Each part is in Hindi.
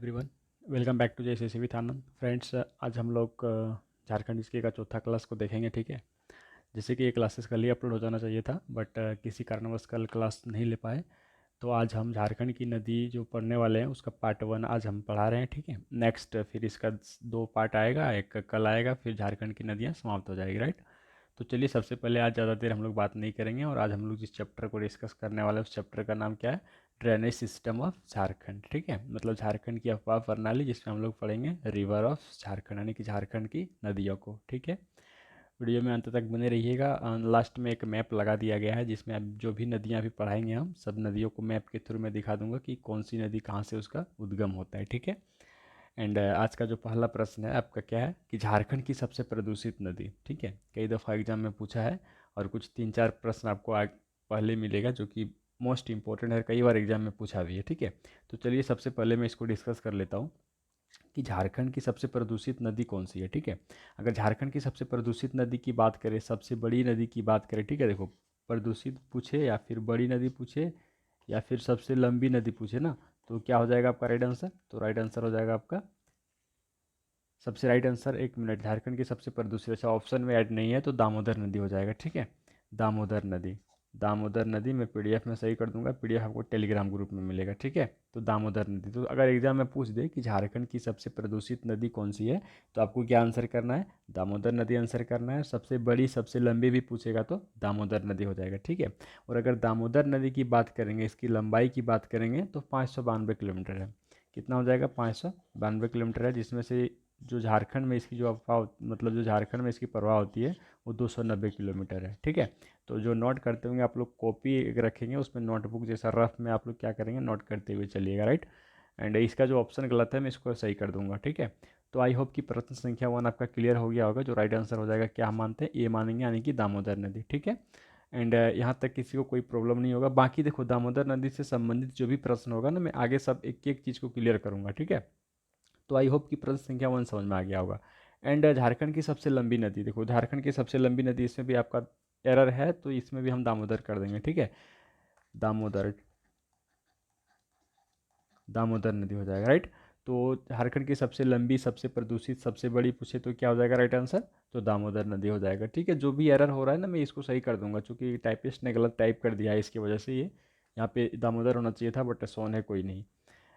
Everyone, welcome back to JSSC with Anand. Friends, आज हम लोग झारखंड इसके का चौथा क्लास को देखेंगे। ठीक है, जैसे कि ये क्लासेस कल ही अपलोड हो जाना चाहिए था, बट किसी कारणवश कल क्लास नहीं ले पाए। तो आज हम झारखंड की नदी जो पढ़ने वाले हैं उसका पार्ट 1 आज हम पढ़ा रहे हैं। ठीक है, नेक्स्ट फिर इसका 2 पार्ट आएगा, एक कल आएगा, फिर झारखंड की नदियाँ समाप्त हो जाएगी। राइट। तो चलिए, सबसे पहले आज ज़्यादा देर हम लोग बात नहीं करेंगे, और आज हम लोग जिस चैप्टर को डिस्कस करने वाले हैं उस चैप्टर का नाम क्या है? Drainage system of Jharkhand. ठीक है, मतलब झारखंड की अफवाह प्रणाली, जिसमें हम लोग पढ़ेंगे रिवर ऑफ झारखंड, यानी कि झारखंड की नदियों को। ठीक है, वीडियो में अंत तक बने रहिएगा। लास्ट में एक मैप लगा दिया गया है, जिसमें अब जो भी नदियाँ भी पढ़ाएंगे हम सब नदियों को मैप के थ्रू मैं दिखा दूंगा कि कौन सी नदी कहाँ से उसका उद्गम होता है। ठीक है, एंड आज का जो पहला प्रश्न है आपका क्या है कि झारखंड की सबसे प्रदूषित नदी। ठीक है, कई दफ़ा एग्जाम में पूछा है, और कुछ 3-4 प्रश्न आपको आग पहले मिलेगा जो कि मोस्ट इंपॉर्टेंट है, कई बार एग्जाम में पूछा भी है। ठीक है, तो चलिए सबसे पहले मैं इसको डिस्कस कर लेता हूँ कि झारखंड की सबसे प्रदूषित नदी कौन सी है। ठीक है, अगर झारखंड की सबसे प्रदूषित नदी की बात करें, सबसे बड़ी नदी की बात करें, ठीक है, देखो, प्रदूषित पूछे या फिर बड़ी नदी पूछे या फिर सबसे लंबी नदी पूछे ना, तो क्या हो जाएगा आपका राइट आंसर? तो राइट आंसर हो जाएगा आपका सबसे राइट आंसर, 1 मिनट, झारखंड की सबसे प्रदूषित, अच्छा ऑप्शन में ऐड नहीं है तो दामोदर नदी हो जाएगा। ठीक है, दामोदर नदी, दामोदर नदी मैं पीडीएफ में सही कर दूंगा, पीडीएफ आपको टेलीग्राम ग्रुप में मिलेगा। ठीक है, तो दामोदर नदी। तो अगर एग्जाम में पूछ दे कि झारखंड की सबसे प्रदूषित नदी कौन सी है, तो आपको क्या आंसर करना है? दामोदर नदी आंसर करना है। सबसे बड़ी सबसे लंबी भी पूछेगा तो दामोदर नदी हो जाएगा। ठीक है, और अगर दामोदर नदी की बात करेंगे, इसकी लंबाई की बात करेंगे तो 592 किलोमीटर है। कितना हो जाएगा? 592 किलोमीटर है, जिसमें से जो झारखंड में इसकी जो अफवाह, मतलब जो झारखंड में इसकी प्रवाह होती है वो 290 किलोमीटर है। ठीक है, तो जो नोट करते होंगे आप लोग, कॉपी रखेंगे उसमें नोटबुक जैसा रफ में आप लोग क्या करेंगे, नोट करते हुए चलिएगा। राइट, एंड इसका जो ऑप्शन गलत है मैं इसको सही कर दूंगा। ठीक है, तो आई होप कि प्रश्न संख्या 1 आपका क्लियर हो गया होगा। जो राइट आंसर हो जाएगा क्या हम मानते हैं? ए मानेंगे, यानी कि दामोदर नदी। ठीक है, एंड यहाँ तक किसी को कोई प्रॉब्लम नहीं होगा। बाकी देखो, दामोदर नदी से संबंधित जो भी प्रश्न होगा ना, मैं आगे सब एक एक चीज़ को क्लियर करूँगा। ठीक है, तो आई होप कि प्रश्न संख्या 1 समझ में आ गया होगा। एंड झारखंड की सबसे लंबी नदी, देखो झारखंड की सबसे लंबी नदी, इसमें भी आपका एरर है तो इसमें भी हम दामोदर कर देंगे। ठीक है, दामोदर, दामोदर नदी हो जाएगा। राइट, तो झारखंड की सबसे लंबी, सबसे प्रदूषित, सबसे बड़ी पूछे तो क्या हो जाएगा राइट आंसर? तो दामोदर नदी हो जाएगा। ठीक है, जो भी एरर हो रहा है ना मैं इसको सही कर दूंगा, चूंकि टाइपिस्ट ने गलत टाइप कर दिया है, इसकी वजह से ये यहाँ पे दामोदर होना चाहिए था, बट सोन है, कोई नहीं।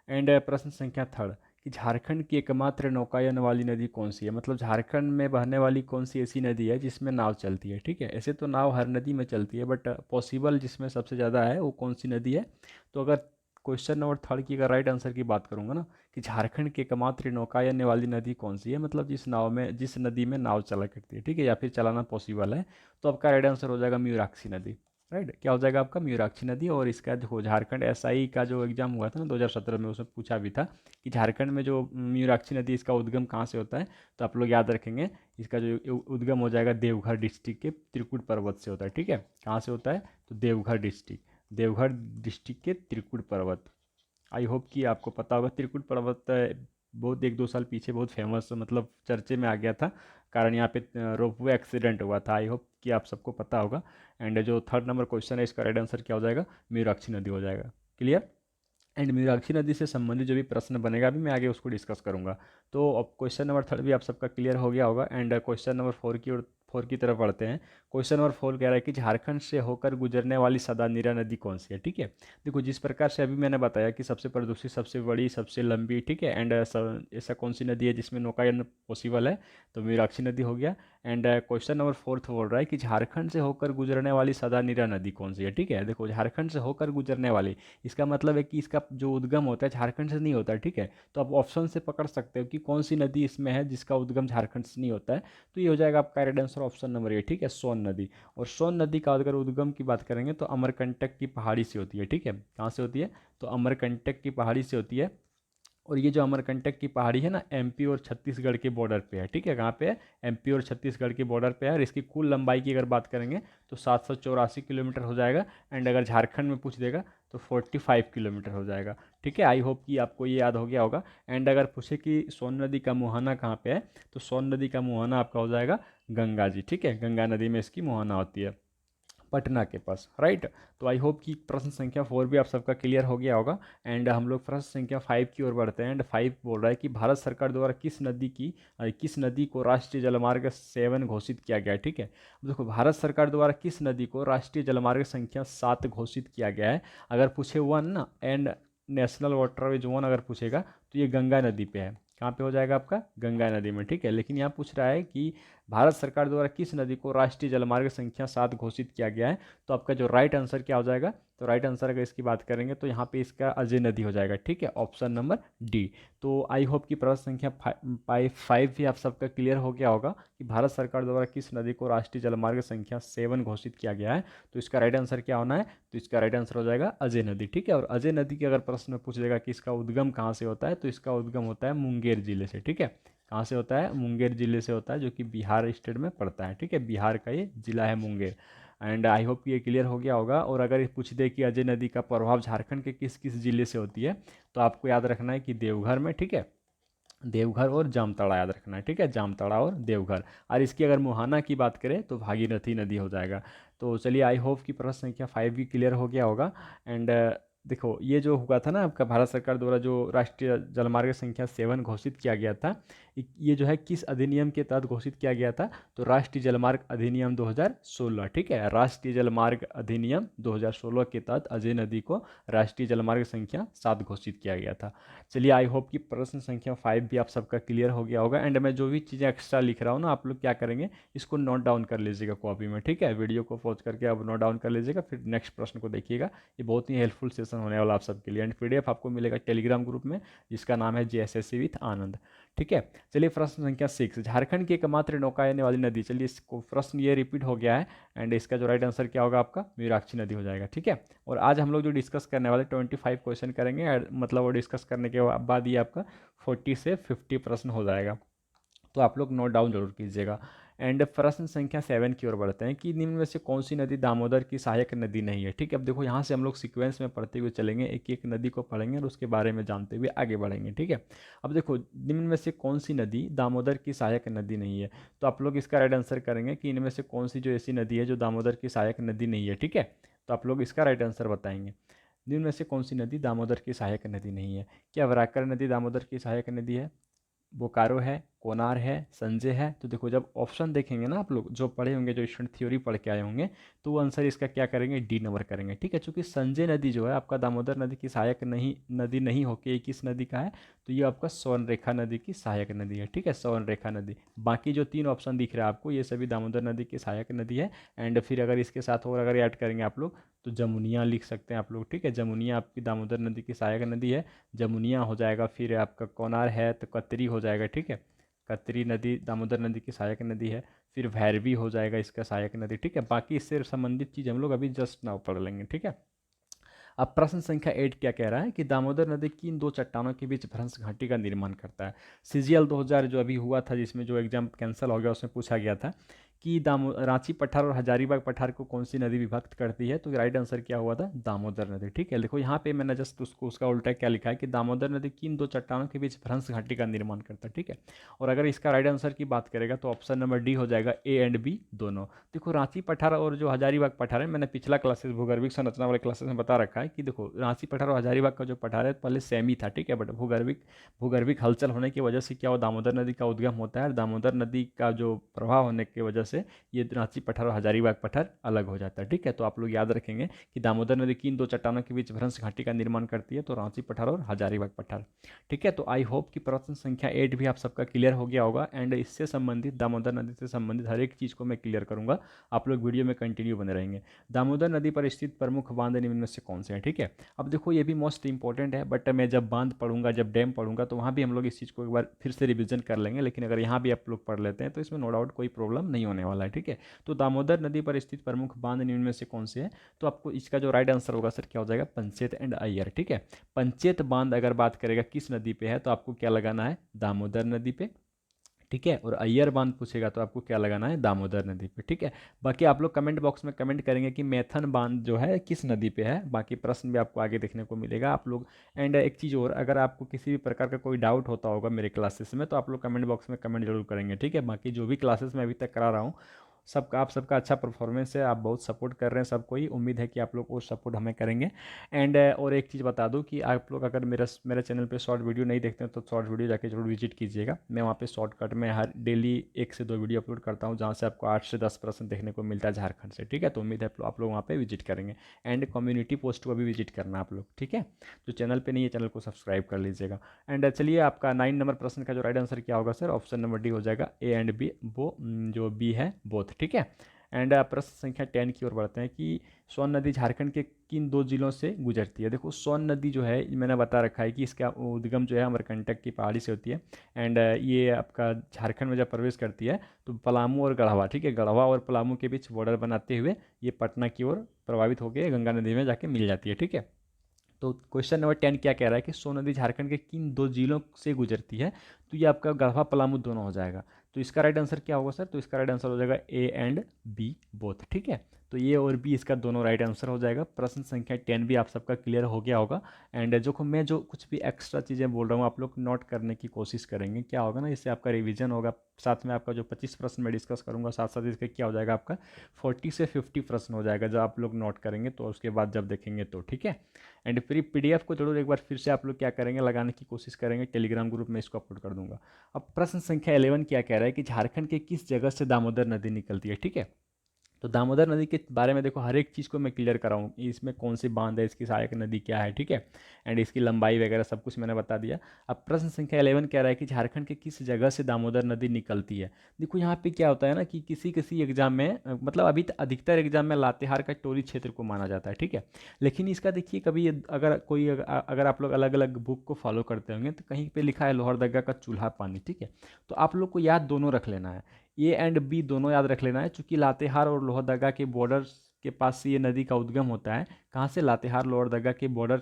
एंड प्रश्न संख्या 3 कि झारखंड की एकमात्र नौकायन वाली नदी कौन सी है? मतलब झारखंड में बहने वाली कौन सी ऐसी नदी है जिसमें नाव चलती है? ठीक है, ऐसे तो नाव हर नदी में चलती है, बट पॉसिबल जिसमें सबसे ज़्यादा है वो कौन सी नदी है? तो अगर क्वेश्चन नंबर 3 की अगर राइट आंसर की बात करूंगा ना, कि झारखंड की एकमात्र नौकायन वाली नदी कौन सी है, मतलब जिस नाव में, जिस नदी में नाव चला करती है, ठीक है, या फिर चलाना पॉसिबल है, तो आपका राइट आंसर हो जाएगा मयूराक्षी नदी। राइट, क्या हो जाएगा आपका? मयूराक्षी नदी। और इसका जो झारखंड एसआई का जो एग्जाम हुआ था ना 2017 में, उसमें पूछा भी था कि झारखंड में जो मयूराक्षी नदी, इसका उद्गम कहाँ से होता है? तो आप लोग याद रखेंगे, इसका जो उद्गम हो जाएगा देवघर डिस्ट्रिक्ट के त्रिकुट पर्वत से होता है। ठीक है, कहाँ से होता है? तो देवघर डिस्ट्रिक्ट, देवघर डिस्ट्रिक्ट के त्रिकुट पर्वत। आई होप कि आपको पता होगा, त्रिकुट पर्वत बहुत 1-2 साल पीछे बहुत फेमस, मतलब चर्चे में आ गया था, कारण यहाँ पे रोपवे एक्सीडेंट हुआ था। आई होप कि आप सबको पता होगा। एंड जो 3rd नंबर क्वेश्चन है, इसका राइट आंसर क्या हो जाएगा? मयूराक्षी नदी हो जाएगा। क्लियर? एंड मयूराक्षी नदी से संबंधित जो भी प्रश्न बनेगा अभी मैं आगे उसको डिस्कस करूंगा। तो अब क्वेश्चन नंबर 3 भी आप सबका क्लियर हो गया होगा। एंड क्वेश्चन नंबर 4 की तरफ बढ़ते हैं। क्वेश्चन नंबर 4 कह रहा है कि झारखंड से होकर गुजरने वाली सदा नीरा नदी कौन सी है? ठीक है, देखो जिस प्रकार से अभी मैंने बताया कि सबसे प्रदूषित, सबसे बड़ी, सबसे लंबी, ठीक है, एंड ऐसा कौन सी नदी है जिसमें नौकायन पॉसिबल है? तो मयूराक्षी नदी हो गया। एंड क्वेश्चन नंबर 4 बोल रहा है कि झारखंड से होकर गुजरने वाली सदा नीरा नदी कौन सी है? ठीक है, देखो झारखंड से होकर गुजरने वाली, इसका मतलब है कि इसका जो उद्गम होता है झारखंड से नहीं होता है। ठीक है, तो आप ऑप्शन से पकड़ सकते हो कि कौन सी नदी इसमें है जिसका उद्गम झारखंड से नहीं होता है। तो ये हो जाएगा आपका right answer option number A. ठीक है, सोन नदी। और सोन नदी का अगर उद्गम की बात करेंगे तो अमरकंटक की पहाड़ी से होती है। ठीक है, कहाँ से होती है? तो अमरकंटक की पहाड़ी से होती है। और ये जो अमरकंटक की पहाड़ी है ना, एमपी और छत्तीसगढ़ के बॉर्डर पे है। ठीक है, कहाँ पे है? एमपी और छत्तीसगढ़ के बॉर्डर पे है। और इसकी कुल लंबाई की अगर बात करेंगे तो 784 किलोमीटर हो जाएगा। एंड अगर झारखंड में पूछ देगा तो 45 किलोमीटर हो जाएगा। ठीक है, आई होप कि आपको ये याद हो गया होगा। एंड अगर पूछे कि सोन नदी का मुहाना कहाँ पे है, तो सोन नदी का मुहाना आपका हो जाएगा गंगा जी। ठीक है, गंगा नदी में इसकी मुहाना होती है। पटना के पास, राइट। तो आई होप कि प्रश्न संख्या 4 भी आप सबका क्लियर हो गया होगा। एंड हम लोग प्रश्न संख्या 5 की ओर बढ़ते हैं। एंड 5 बोल रहा है कि भारत सरकार द्वारा किस नदी को राष्ट्रीय जलमार्ग 7 घोषित किया गया है, ठीक है। देखो, भारत सरकार द्वारा किस नदी को राष्ट्रीय जलमार्ग संख्या 7 घोषित किया गया है। अगर पूछे 1 ना, एंड नेशनल वाटरवेज 1 अगर पूछेगा तो ये गंगा नदी पे है। कहाँ पे हो जाएगा आपका? गंगा नदी में, ठीक है। लेकिन यहाँ पूछ रहा है कि भारत सरकार द्वारा किस नदी को राष्ट्रीय जलमार्ग संख्या 7 घोषित किया गया है। तो आपका जो राइट आंसर क्या हो जाएगा? तो राइट आंसर अगर इसकी बात करेंगे तो यहाँ पे इसका अजय नदी हो जाएगा, ठीक है, ऑप्शन नंबर डी। तो आई होप कि प्रश्न संख्या 5 भी आप सबका क्लियर हो गया होगा कि भारत सरकार द्वारा किस नदी को राष्ट्रीय जलमार्ग संख्या 7 घोषित किया गया है। तो इसका राइट आंसर क्या होना है? तो इसका राइट आंसर हो जाएगा अजय नदी, ठीक है। और अजय नदी की अगर प्रश्न में पूछ देगा कि इसका उद्गम कहाँ से होता है, तो इसका उद्गम होता है मुंगेर जिले से, ठीक है। कहाँ से होता है? मुंगेर जिले से होता है, जो कि बिहार स्टेट में पड़ता है, ठीक है। बिहार का ये जिला है मुंगेर। एंड आई होप ये क्लियर हो गया होगा। और अगर ये पूछ दे कि अजय नदी का प्रभाव झारखंड के किस किस जिले से होती है, तो आपको याद रखना है कि देवघर में, ठीक है, देवघर और जामताड़ा याद रखना है, ठीक है, जामताड़ा और देवघर। और इसकी अगर मुहाना की बात करें तो भागीरथी नदी हो जाएगा। तो चलिए, आई होप कि प्रश्न संख्या 5 भी क्लियर हो गया होगा। एंड देखो, ये जो हुआ था ना आपका, भारत सरकार द्वारा जो राष्ट्रीय जलमार्ग संख्या 7 घोषित किया गया था, ये जो है किस अधिनियम के तहत घोषित किया गया था? तो राष्ट्रीय जलमार्ग अधिनियम 2016, ठीक है, राष्ट्रीय जलमार्ग अधिनियम 2016 के तहत अजय नदी को राष्ट्रीय जलमार्ग संख्या 7 घोषित किया गया था। चलिए, आई होप कि प्रश्न संख्या 5 भी आप सबका क्लियर हो गया होगा। एंड मैं जो भी चीज़ें एक्स्ट्रा लिख रहा हूँ ना, आप लोग क्या करेंगे, इसको नोट डाउन कर लीजिएगा कॉपी में, ठीक है। वीडियो को पॉज करके आप नोट डाउन कर लीजिएगा, फिर नेक्स्ट प्रश्न को देखिएगा। ये बहुत ही हेल्पफुल सेशन होने वाला आप सबके लिए। एंड पीडीएफ आपको मिलेगा टेलीग्राम ग्रुप में, जिसका नाम है JSSC विथ आनंद, ठीक है। चलिए, प्रश्न संख्या 6, झारखंड की एकमात्र नौकायन वाली नदी। चलिए, इसको प्रश्न ये रिपीट हो गया है। एंड इसका जो राइट आंसर क्या होगा आपका? मीराक्षी नदी हो जाएगा, ठीक है। और आज हम लोग जो डिस्कस करने वाले 25 क्वेश्चन करेंगे, मतलब वो डिस्कस करने के बाद ये आपका 40 से 50 प्रश्न हो जाएगा। तो आप लोग नोट डाउन जरूर कीजिएगा। एंड प्रश्न संख्या 7 की ओर बढ़ते हैं कि निम्न में से कौन सी नदी दामोदर की सहायक नदी नहीं है, ठीक है। अब देखो, यहाँ से हम लोग सीक्वेंस में पढ़ते हुए चलेंगे, एक एक नदी को पढ़ेंगे और उसके बारे में जानते हुए आगे बढ़ेंगे, ठीक है। अब देखो, निम्न में से कौन सी नदी दामोदर की सहायक नदी नहीं है। तो आप लोग इसका राइट आंसर करेंगे कि इनमें से कौन सी जो ऐसी नदी है जो दामोदर की सहायक नदी नहीं है, ठीक है। तो आप लोग इसका राइट आंसर बताएंगे। निम्न में से कौन सी नदी दामोदर की सहायक नदी नहीं है? क्या वराकर नदी दामोदर की सहायक नदी है? बोकारो है? कोनार है? संजय है? तो देखो, जब ऑप्शन देखेंगे ना आप लोग, जो पढ़े होंगे, जो स्टूडेंट थ्योरी पढ़ के आए होंगे, तो वो आंसर इसका क्या करेंगे? डी नंबर करेंगे, ठीक है। चूंकि संजय नदी जो है आपका दामोदर नदी की सहायक नदी नहीं होके ये किस नदी का है? तो ये आपका स्वर्णरेखा नदी की सहायक नदी है, ठीक है, स्वर्णरेखा नदी। बाकी जो 3 ऑप्शन दिख रहा है आपको, ये सभी दामोदर नदी की सहायक नदी है। एंड फिर अगर इसके साथ और अगर ऐड करेंगे आप लोग, तो जमुनिया लिख सकते हैं आप लोग, ठीक है। जमुनिया आपकी दामोदर नदी की सहायक नदी है, जमुनिया हो जाएगा। फिर आपका कोनार है तो कतरी हो जाएगा, ठीक है। कतरी नदी दामोदर नदी की सहायक नदी है। फिर भैरवी हो जाएगा इसका सहायक नदी, ठीक है। बाकी इससे संबंधित चीज़ हम लोग अभी जस्ट नाउ पढ़ लेंगे, ठीक है। अब प्रश्न संख्या 8 क्या कह रहा है कि दामोदर नदी किन दो चट्टानों के बीच भ्रंश घाटी का निर्माण करता है? CGL 2000 जो अभी हुआ था, जिसमें जो एग्जाम कैंसिल हो गया, उसमें पूछा गया था कि रांची पठार और हजारीबाग पठार को कौन सी नदी विभक्त करती है? तो राइट आंसर क्या हुआ था? दामोदर नदी, ठीक है। देखो, यहाँ पे मैंने जस्ट उसको उसका उल्टा क्या लिखा है कि दामोदर नदी किन दो चट्टानों के बीच भ्रंश घाटी का निर्माण करता है, ठीक है। और अगर इसका राइट आंसर की बात करेगा तो ऑप्शन नंबर डी हो जाएगा, A एंड B दोनों। देखो, रांची पठार और जो हजारीबाग पठार है, मैंने पिछला क्लासेस भूगर्भिक संरचना वाले क्लासेस में बता रखा है कि देखो, रांची पठार और हजारीबाग का जो पठार है पहले सेम ही था, ठीक है। बट भूगर्भिक हलचल होने की वजह से क्या हुआ, दामोदर नदी का उद्गम होता है, और दामोदर नदी का जो प्रभाव होने की वजह से ये रांची पठार और हजारीबाग पठार अलग हो जाता है, ठीक है। तो आप लोग याद रखेंगे कि दामोदर नदी किन दो चट्टानों के बीच भ्रंश घाटी का निर्माण करती है? तो रांची पठार और हजारीबाग पठार, ठीक है। तो आई होप कि प्रश्न संख्या 8 भी आप सबका क्लियर हो गया होगा। एंड इससे संबंधित, दामोदर नदी से संबंधित हर एक चीज़ को मैं क्लियर करूंगा, आप लोग वीडियो में कंटिन्यू बने रहेंगे। दामोदर नदी पर स्थित प्रमुख बांध निम्न में से कौन से हैं, ठीक है। अब देखो, ये भी मोस्ट इंपॉर्टेंट है, बट मैं जब बांध पढ़ूंगा, जब डैम पढ़ूंगा, तो वहाँ भी हम लोग इस चीज़ को एक बार फिर से रिविजन कर लेंगे। लेकिन अगर यहाँ भी आप लोग पढ़ लेते हैं तो इसमें नो डाउट कोई प्रॉब्लम नहीं होने वाला है, ठीक है। तो दामोदर नदी पर स्थित प्रमुख बांध निम्न में से कौन से है? तो आपको इसका जो राइट आंसर होगा सर क्या हो जाएगा? पंचेत एंड अय्यर, ठीक है। पंचेत बांध अगर बात करेगा किस नदी पे है, तो आपको क्या लगाना है? दामोदर नदी पे, ठीक है। और अय्यर बांध पूछेगा तो आपको क्या लगाना है? दामोदर नदी पे, ठीक है। बाकी आप लोग कमेंट बॉक्स में कमेंट करेंगे कि मैथन बांध जो है किस नदी पे है। बाकी प्रश्न भी आपको आगे देखने को मिलेगा आप लोग। एंड एक चीज़ और, अगर आपको किसी भी प्रकार का कोई डाउट होता होगा मेरे क्लासेस में, तो आप लोग कमेंट बॉक्स में कमेंट जरूर करेंगे, ठीक है। बाकी जो भी क्लासेस मैं अभी तक करा रहा हूँ, आप सबका अच्छा परफॉर्मेंस है, आप बहुत सपोर्ट कर रहे हैं सबको ही, उम्मीद है कि आप लोग वो सपोर्ट हमें करेंगे। एंड और एक चीज़ बता दूं कि आप लोग अगर मेरे चैनल पे शॉर्ट वीडियो नहीं देखते हैं तो शॉर्ट वीडियो जाके जरूर विजिट कीजिएगा। मैं वहाँ पे शॉर्टकट में हर डेली 1 से 2 वीडियो अपलोड करता हूँ, जहाँ से आपको 8 से 10% देखने को मिलता है झारखंड से, ठीक है। तो उम्मीद है आप लोग वहाँ पे विजिट करेंगे। एंड कम्युनिटी पोस्ट को भी विजिट करना आप लोग, ठीक है। जो चैनल पे नहीं है चैनल को सब्सक्राइब कर लीजिएगा। एंड चलिए, आपका 9 नंबर प्रश्न का जो राइट आंसर क्या होगा सर, ऑप्शन नंबर डी हो जाएगा, ए एंड बी, वो जो बी है बोथ, ठीक है। एंड प्रश्न संख्या 10 की ओर बढ़ते हैं कि सोन नदी झारखंड के किन 2 जिलों से गुजरती है। देखो सोन नदी जो है मैंने बता रखा है कि इसका उद्गम जो है अमरकंटक की पहाड़ी से होती है। एंड ये आपका झारखंड में जब प्रवेश करती है तो पलामू और गढ़वा, ठीक है, गढ़वा और पलामू के बीच बॉर्डर बनाते हुए ये पटना की ओर प्रभावित होकर गंगा नदी में जाके मिल जाती है, ठीक है। तो क्वेश्चन नंबर 10 क्या कह रहा है कि सोन नदी झारखंड के किन 2 जिलों से गुजरती है। तो ये आपका गढ़वा पलामू दोनों हो जाएगा। तो इसका राइट आंसर क्या होगा सर, तो इसका राइट आंसर हो जाएगा ए एंड बी बोथ, ठीक है। तो ये और बी इसका दोनों राइट आंसर हो जाएगा। प्रश्न संख्या 10 भी आप सबका क्लियर हो गया होगा। एंड जो मैं जो कुछ भी एक्स्ट्रा चीज़ें बोल रहा हूँ आप लोग नोट करने की कोशिश करेंगे, क्या होगा ना, इससे आपका रिवीजन होगा। साथ में आपका जो 25 प्रश्न मैं डिस्कस करूंगा, साथ साथ इसका क्या हो जाएगा, आपका 40 से 50 प्रश्न हो जाएगा जब आप लोग नोट करेंगे तो उसके बाद जब देखेंगे तो, ठीक है। एंड फिर पीडीएफ को जरूर एक बार फिर से आप लोग क्या करेंगे, लगाने की कोशिश करेंगे, टेलीग्राम ग्रुप में इसको अपलोड कर दूंगा। अब प्रश्न संख्या 11 क्या कह रहा है कि झारखंड के किस जगह से दामोदर नदी निकलती है, ठीक है। तो दामोदर नदी के बारे में देखो हर एक चीज़ को मैं क्लियर कराऊँ, इसमें कौन सी बांध है, इसकी सहायक नदी क्या है, ठीक है। एंड इसकी लंबाई वगैरह सब कुछ मैंने बता दिया। अब प्रश्न संख्या 11 कह रहा है कि झारखंड के किस जगह से दामोदर नदी निकलती है। देखो यहाँ पे क्या होता है ना कि किसी किसी एग्जाम में मतलब अभी अधिकतर एग्जाम में लातेहार का टोरी क्षेत्र को माना जाता है, ठीक है। लेकिन इसका देखिए कभी अगर कोई अगर आप लोग अलग अलग बुक को फॉलो करते होंगे तो कहीं पे लिखा है लोहरदगा का चूल्हा पानी, ठीक है। तो आप लोग को याद दोनों रख लेना है, ए एंड बी दोनों याद रख लेना है, चूंकि लातेहार और लोहरदगा के बॉर्डर के पास से ये नदी का उद्गम होता है। कहाँ से, लातेहार लोहरदगा के बॉर्डर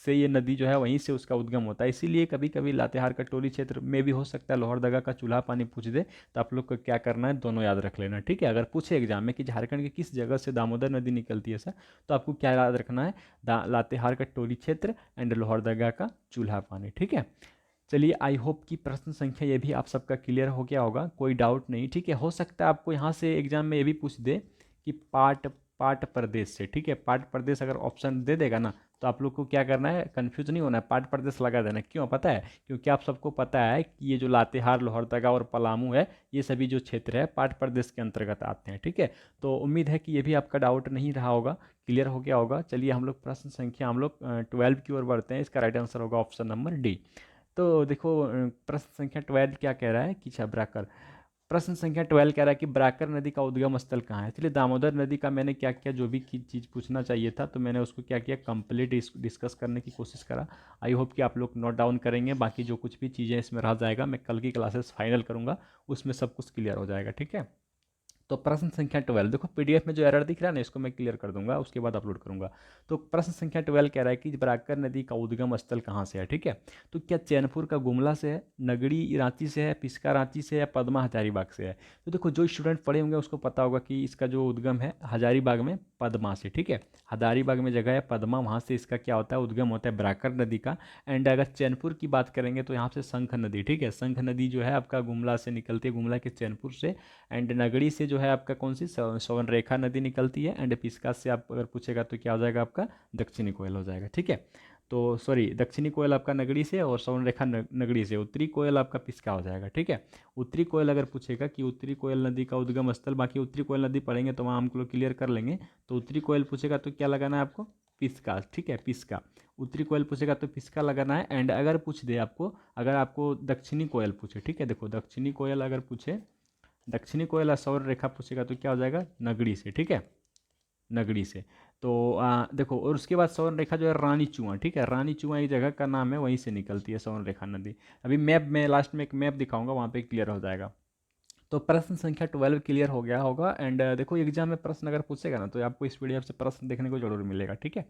से ये नदी जो है वहीं से उसका उद्गम होता है। इसीलिए कभी कभी लातेहार कटोरी क्षेत्र में भी हो सकता है लोहरदगा का चूल्हा पानी पूछ दे, तो आप लोग को क्या करना है, दोनों याद रख लेना, ठीक है। अगर पूछे एग्जाम में कि झारखंड के किस जगह से दामोदर नदी निकलती है सर, तो आपको क्या याद रखना है, लातेहार का टोरी क्षेत्र एंड लोहरदगा का चूल्हा पानी, ठीक है। चलिए, आई होप कि प्रश्न संख्या ये भी आप सबका क्लियर हो गया होगा, कोई डाउट नहीं, ठीक है। हो सकता है आपको यहाँ से एग्जाम में ये भी पूछ दे कि पाट पाट प्रदेश से, ठीक है। पाट प्रदेश अगर ऑप्शन दे देगा ना, तो आप लोग को क्या करना है, कंफ्यूज नहीं होना है, पाट प्रदेश लगा देना है। क्यों पता है, क्योंकि आप सबको पता है कि ये जो लातेहार लोहरदगा और पलामू है, ये सभी जो क्षेत्र है पाट प्रदेश के अंतर्गत आते हैं, ठीक है। तो उम्मीद है कि ये भी आपका डाउट नहीं रहा होगा, क्लियर हो गया होगा। चलिए हम लोग प्रश्न संख्या 12 की ओर बढ़ते हैं। इसका राइट आंसर होगा ऑप्शन नंबर डी। तो देखो प्रश्न संख्या 12 क्या कह रहा है कि छबराकर, प्रश्न संख्या 12 कह रहा है कि बराकर नदी का उद्गम स्थल कहाँ है। चलिए, दामोदर नदी का मैंने क्या किया, जो भी चीज़ पूछना चाहिए था तो मैंने उसको क्या किया, कंप्लीट डिस्कस करने की कोशिश करा। आई होप कि आप लोग नोट डाउन करेंगे, बाकी जो कुछ भी चीज़ें इसमें रह जाएगा मैं कल की क्लासेस फाइनल करूँगा, उसमें सब कुछ क्लियर हो जाएगा, ठीक है। तो प्रश्न संख्या 12 देखो पीडीएफ में जो एरर दिख रहा है ना, इसको मैं क्लियर कर दूंगा, उसके बाद अपलोड करूंगा। तो प्रश्न संख्या 12 कह रहा है कि बराकर नदी का उद्गम स्थल कहाँ से है, ठीक है। तो क्या चैनपुर का गुमला से है, नगड़ी रांची से है, पिस्का रांची से है, पदमा हजारीबाग से है। तो देखो जो स्टूडेंट पढ़े होंगे उसको पता होगा कि इसका जो उद्गम है हजारीबाग में पदमा से, ठीक है। हजारीबाग में जगह है पदमा, वहाँ से इसका क्या होता है, उद्गम होता है बराकर नदी का। एंड अगर चैनपुर की बात करेंगे तो यहाँ से शंख नदी, ठीक है, शंख नदी जो है आपका गुमला से निकलती है, गुमला के चैनपुर से। एंड नगड़ी से जो है आपका कौन सी, सवन रेखा नदी निकलती है। एंड पिस्का से आप अगर पूछेगा तो क्या हो जाएगा, आपका दक्षिणी कोयल हो जाएगा, ठीक है। तो सॉरी, दक्षिणी कोयल आपका नगड़ी से और सवन रेखा नगड़ी से, उत्तरी कोयल आपका पिस्का हो जाएगा, ठीक है। उत्तरी कोयल अगर पूछेगा कि उत्तरी कोयल नदी का उद्गम स्थल, बाकी उत्तरी कोयल नदी पढ़ेंगे तो वहाँ हम लोग क्लियर कर लेंगे। तो उत्तरी कोयल पूछेगा तो क्या लगाना है आपको, पिस्का, ठीक है, पिस्का। उत्तरी कोयल पूछेगा तो पिस्का लगाना है। एंड अगर पूछ दे आपको, अगर आपको दक्षिणी कोयल पूछे, ठीक है, देखो दक्षिणी कोयल अगर पूछे, दक्षिणी कोयल सौर रेखा पूछेगा तो क्या हो जाएगा, नगड़ी से, ठीक है, नगड़ी से। तो देखो, और उसके बाद सौर रेखा जो है रानी चुआ, ठीक है, रानी चुआ एक जगह का नाम है, वहीं से निकलती है सौर रेखा नदी। अभी मैप में लास्ट में एक मैप दिखाऊंगा, वहाँ पे क्लियर हो जाएगा। तो प्रश्न संख्या 12 क्लियर हो गया होगा। एंड देखो एग्जाम में प्रश्न अगर पूछेगा ना तो आपको इस पीडीएफ से प्रश्न देखने को जरूर मिलेगा, ठीक है।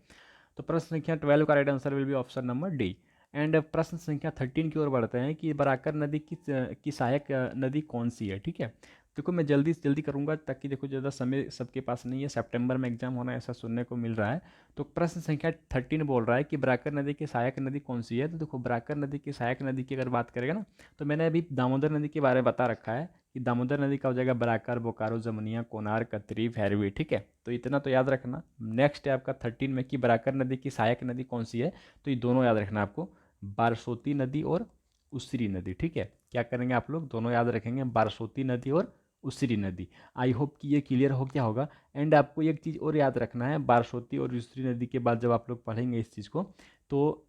तो प्रश्न संख्या 12 का right answer will be option number D. And प्रश्न संख्या 13 की ओर बढ़ते हैं कि बराकर नदी की सहायक नदी कौन सी है, ठीक है। देखो मैं जल्दी से जल्दी करूँगा ताकि देखो ज़्यादा समय सबके पास नहीं है, सितंबर में एग्जाम होना है ऐसा सुनने को मिल रहा है। तो प्रश्न संख्या 13 बोल रहा है कि बराकर नदी की सहायक नदी कौन सी है। तो देखो बराकर नदी की सहायक नदी की अगर बात करेगा ना, तो मैंने अभी दामोदर नदी के बारे में बता रखा है कि दामोदर नदी का हो जाएगा बराकर, बोकारो, जमुनिया, कोनार, कतरी, भैरवी। ठीक है, तो इतना तो याद रखना। नेक्स्ट है आपका 13 में कि बराकर नदी की सहायक नदी कौन सी है। तो ये दोनों याद रखना आपको, बारसोती नदी और उसिरी नदी। ठीक है, क्या करेंगे आप लोग, दोनों याद रखेंगे, बारसोती नदी और उसिरी नदी। आई होप कि ये क्लियर हो गया होगा। एंड आपको एक चीज़ और याद रखना है, बारसोती और उसिरी नदी के बाद जब आप लोग पढ़ेंगे इस चीज़ को, तो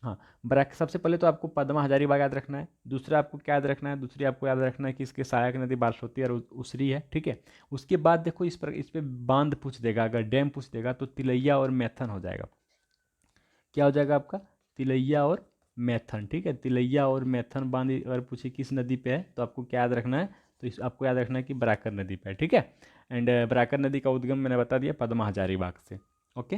हाँ, बराक सबसे पहले तो आपको पद्मा हजारीबाग याद रखना है। दूसरा आपको क्या याद रखना है, दूसरी आपको याद रखना है कि इसके सहायक नदी बारसोती और उसिरी है। ठीक है, उसके बाद देखो इस पे बांध पूछ देगा, अगर डैम पूछ देगा तो तिलैया और मैथन हो जाएगा। क्या हो जाएगा आपका, तिलैया और मैथन। ठीक है, तिलैया और मैथन बांध अगर पूछे किस नदी पे है तो आपको क्या याद रखना है, तो इस आपको याद रखना है कि बराकर नदी पे है। ठीक है, एंड बराकर नदी का उद्गम मैंने बता दिया पद्मा हजारीबाग से। ओके,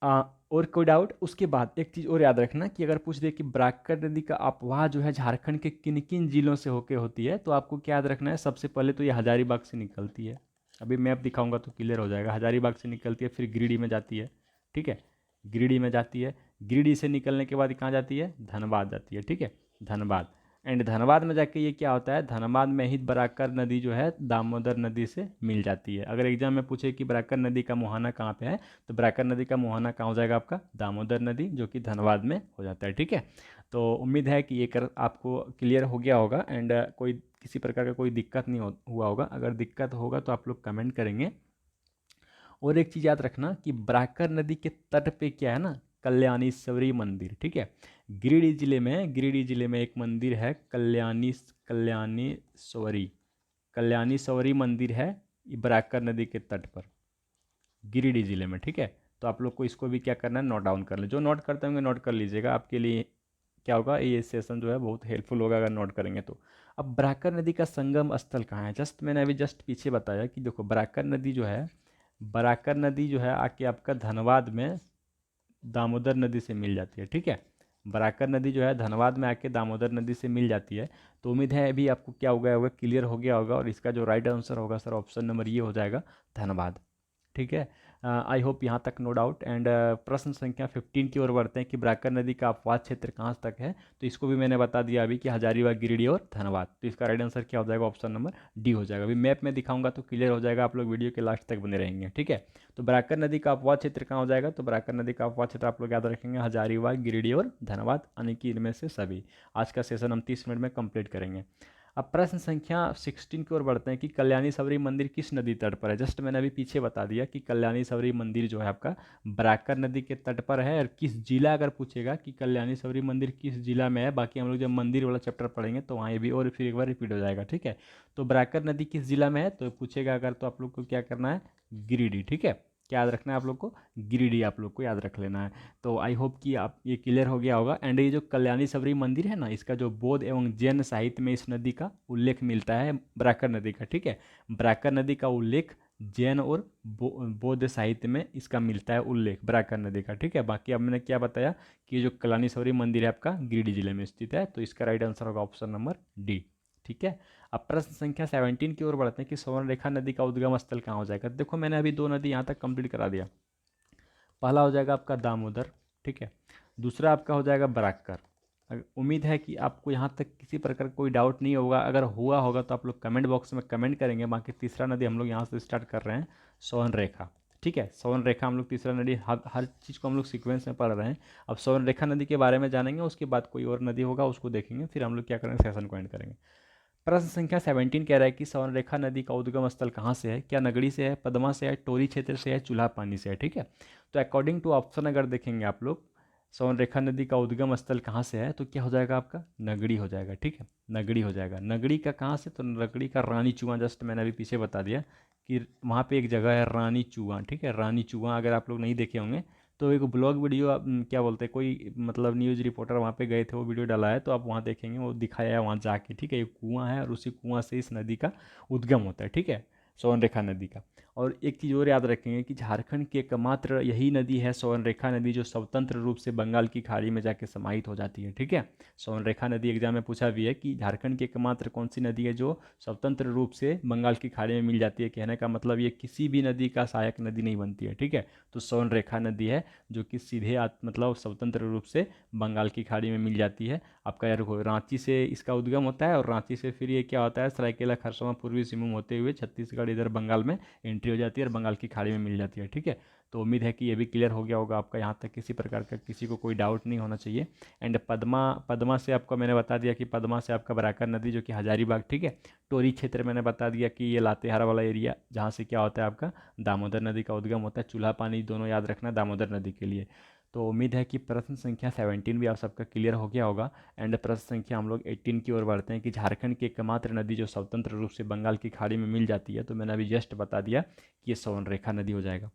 और कोई डाउट। उसके बाद एक चीज़ और याद रखना कि अगर पूछ दे कि बराकर नदी का अपवाह जो है झारखंड के किन किन जिलों से होके होती है, तो आपको क्या याद रखना है, सबसे पहले तो ये हजारीबाग से निकलती है। अभी मैप दिखाऊंगा तो क्लियर हो जाएगा। हजारीबाग से निकलती है, फिर गिरिडीह में जाती है। ठीक है, गिरिडीह में जाती है, गिरिडीह से निकलने के बाद कहाँ जाती है, धनबाद जाती है। ठीक है, धनबाद। एंड धनबाद में जाके ये क्या होता है, धनबाद में ही बराकर नदी जो है दामोदर नदी से मिल जाती है। अगर एग्जाम में पूछे कि बराकर नदी का मुहाना कहाँ पे है, तो बराकर नदी का मुहाना कहाँ हो जाएगा आपका, दामोदर नदी, जो कि धनबाद में हो जाता है। ठीक है, तो उम्मीद है कि ये कर आपको क्लियर हो गया होगा। एंड कोई किसी प्रकार का कोई दिक्कत नहीं हुआ होगा। अगर दिक्कत होगा तो आप लोग कमेंट करेंगे। और एक चीज़ याद रखना कि बराकर नदी के तट पे क्या है ना, कल्याणीश्वरी मंदिर। ठीक है, गिरिडीह जिले में एक मंदिर है, कल्याणीश्वरी, कल्याणीश्वरी मंदिर है, ये बराकर नदी के तट पर, गिरिडीह जिले में। ठीक है, तो आप लोग को इसको भी क्या करना है, नोट डाउन कर ले। जो नोट करते होंगे नोट कर लीजिएगा, आपके लिए क्या होगा, ये सेशन जो है बहुत हेल्पफुल होगा अगर नोट करेंगे तो। अब बराकर नदी का संगम स्थल कहाँ है, मैंने अभी जस्ट पीछे बताया कि देखो बराकर नदी जो है, बराकर नदी जो है आके आपका धनबाद में दामोदर नदी से मिल जाती है। ठीक है, बराकर नदी जो है धनबाद में आके दामोदर नदी से मिल जाती है। तो उम्मीद है अभी आपको क्या हो गया होगा, क्लियर हो गया होगा। और इसका जो राइट आंसर होगा सर, ऑप्शन नंबर ये हो जाएगा, धनबाद। ठीक है, आई होप यहाँ तक नो डाउट। एंड प्रश्न संख्या 15 की ओर बढ़ते हैं कि बराकर नदी का अपवाद क्षेत्र कहाँ तक है। तो इसको भी मैंने बता दिया अभी कि हजारीबाग, गिरिडीह और धनबाद। तो इसका राइट आंसर क्या हो जाएगा, ऑप्शन नंबर डी हो जाएगा। अभी मैप में दिखाऊंगा तो क्लियर हो जाएगा, आप लोग वीडियो के लास्ट तक बने रहेंगे। ठीक है, तो बराकर नदी का अपवाद क्षेत्र कहाँ हो जाएगा, तो बराकर नदी का अपवाद क्षेत्र आप लोग याद रखेंगे, हजारीबाग, गिरिडीह और धनबाद, यानी कि इनमें से सभी। आज का सेशन हम 30 मिनट में कंप्लीट करेंगे। अब प्रश्न संख्या 16 की ओर बढ़ते हैं कि कल्याणी सबरी मंदिर किस नदी तट पर है। जस्ट मैंने अभी पीछे बता दिया कि कल्याणी सबरी मंदिर जो है आपका बराकर नदी के तट पर है। और किस जिला, अगर पूछेगा कि कल्याणी सबरी मंदिर किस जिला में है, बाकी हम लोग जब मंदिर वाला चैप्टर पढ़ेंगे तो वहाँ ये भी और फिर एक बार रिपीट हो जाएगा। ठीक है, तो बराकर नदी किस जिला में है तो पूछेगा अगर, तो आप लोग को क्या करना है, गिरिडीह। ठीक है, क्या याद रखना है आप लोग को, गिरिडीह आप लोग को याद रख लेना है। तो आई होप कि आप ये क्लियर हो गया होगा। एंड ये जो कल्याणी सबरी मंदिर है ना, इसका जो बौद्ध एवं जैन साहित्य में इस नदी का उल्लेख मिलता है, बराकर नदी का। ठीक है, बराकर नदी का उल्लेख जैन और बौद्ध साहित्य में इसका मिलता है उल्लेख, बराकर नदी का। ठीक है, बाकी अब मैंने क्या बताया कि ये जो कल्याणी सबरी मंदिर है आपका गिरिडीह जिले में स्थित है। तो इसका राइट आंसर होगा ऑप्शन नंबर डी। ठीक है, अब प्रश्न संख्या 17 की ओर बढ़ते हैं कि स्वर्णरेखा नदी का उद्गम स्थल कहाँ हो जाएगा। देखो मैंने अभी दो नदी यहाँ तक कंप्लीट करा दिया। पहला हो जाएगा आपका दामोदर। ठीक है, दूसरा आपका हो जाएगा बराकर। उम्मीद है कि आपको यहाँ तक किसी प्रकार कोई डाउट नहीं होगा। अगर हुआ होगा तो आप लोग कमेंट बॉक्स में कमेंट करेंगे। बाकी तीसरा नदी हम लोग यहाँ से स्टार्ट कर रहे हैं, स्वर्णरेखा। ठीक है, स्वर्णरेखा हम लोग तीसरा नदी, हर चीज़ को हम लोग सीक्वेंस में पढ़ रहे हैं। अब स्वर्णरेखा नदी के बारे में जानेंगे, उसके बाद कोई और नदी होगा उसको देखेंगे, फिर हम लोग क्या करेंगे, सेशन को एंड करेंगे। प्रश्न संख्या 17 कह रहा है कि स्वर्णरेखा नदी का उद्गम स्थल कहाँ से है, क्या नगड़ी से है, पद्मा से है, टोरी क्षेत्र से है, चूल्हा पानी से है। ठीक है, तो अकॉर्डिंग टू ऑप्शन अगर देखेंगे आप लोग, स्वर्णरेखा नदी का उद्गम स्थल कहाँ से है तो क्या हो जाएगा आपका, नगड़ी हो जाएगा। ठीक है, नगड़ी हो जाएगा। नगड़ी का कहाँ से, तो नगड़ी का रानी चुआ, जस्ट मैंने अभी पीछे बता दिया कि वहाँ पे एक जगह है रानी चुआ। ठीक है, रानी चुआ अगर आप लोग नहीं देखे होंगे तो एक ब्लॉग वीडियो, क्या बोलते हैं, कोई मतलब न्यूज़ रिपोर्टर वहाँ पे गए थे, वो वीडियो डाला है, तो आप वहाँ देखेंगे, वो दिखाया है वहाँ जाके। ठीक है, ये कुआं है और उसी कुआं से इस नदी का उद्गम होता है। ठीक है, स्वर्णरेखा नदी का। और एक चीज़ और याद रखेंगे कि झारखंड की एकमात्र यही नदी है स्वर्णरेखा नदी जो स्वतंत्र रूप से बंगाल की खाड़ी में जाके समाहित हो जाती है। ठीक है, स्वर्णरेखा नदी एग्जाम में पूछा भी है कि झारखंड की एकमात्र कौन सी नदी है जो स्वतंत्र रूप से बंगाल की खाड़ी में मिल जाती है। कहने का मतलब ये किसी भी नदी का सहायक नदी नहीं बनती है। ठीक है, तो स्वर्णरेखा नदी है जो कि सीधे मतलब स्वतंत्र रूप से बंगाल की खाड़ी में मिल जाती है। आपका यार रांची से इसका उद्गम होता है और रांची से फिर ये क्या होता है, सरायकेला खरसावां पूर्वी सिंहभूम होते हुए छत्तीसगढ़ इधर बंगाल में एंट्री हो जाती है और बंगाल की खाड़ी में मिल जाती है। ठीक है, तो उम्मीद है कि ये भी क्लियर हो गया होगा आपका, यहाँ तक किसी प्रकार का किसी को कोई डाउट नहीं होना चाहिए। एंड पद्मा, पद्मा से आपको मैंने बता दिया कि पद्मा से आपका बराकर नदी जो कि हजारीबाग, ठीक है, टोरी क्षेत्र मैंने बता दिया कि ये लातेहार वाला एरिया जहाँ से क्या होता है आपका दामोदर नदी का उद्गम होता है। चूल्हा पानी दोनों याद रखना दामोदर नदी के लिए। तो उम्मीद है कि प्रश्न संख्या 17 भी आप सबका क्लियर हो गया होगा। एंड प्रश्न संख्या हम लोग 18 की ओर बढ़ते हैं कि झारखंड की एकमात्र नदी जो स्वतंत्र रूप से बंगाल की खाड़ी में मिल जाती है, तो मैंने अभी जस्ट बता दिया कि ये स्वर्णरेखा नदी हो जाएगा।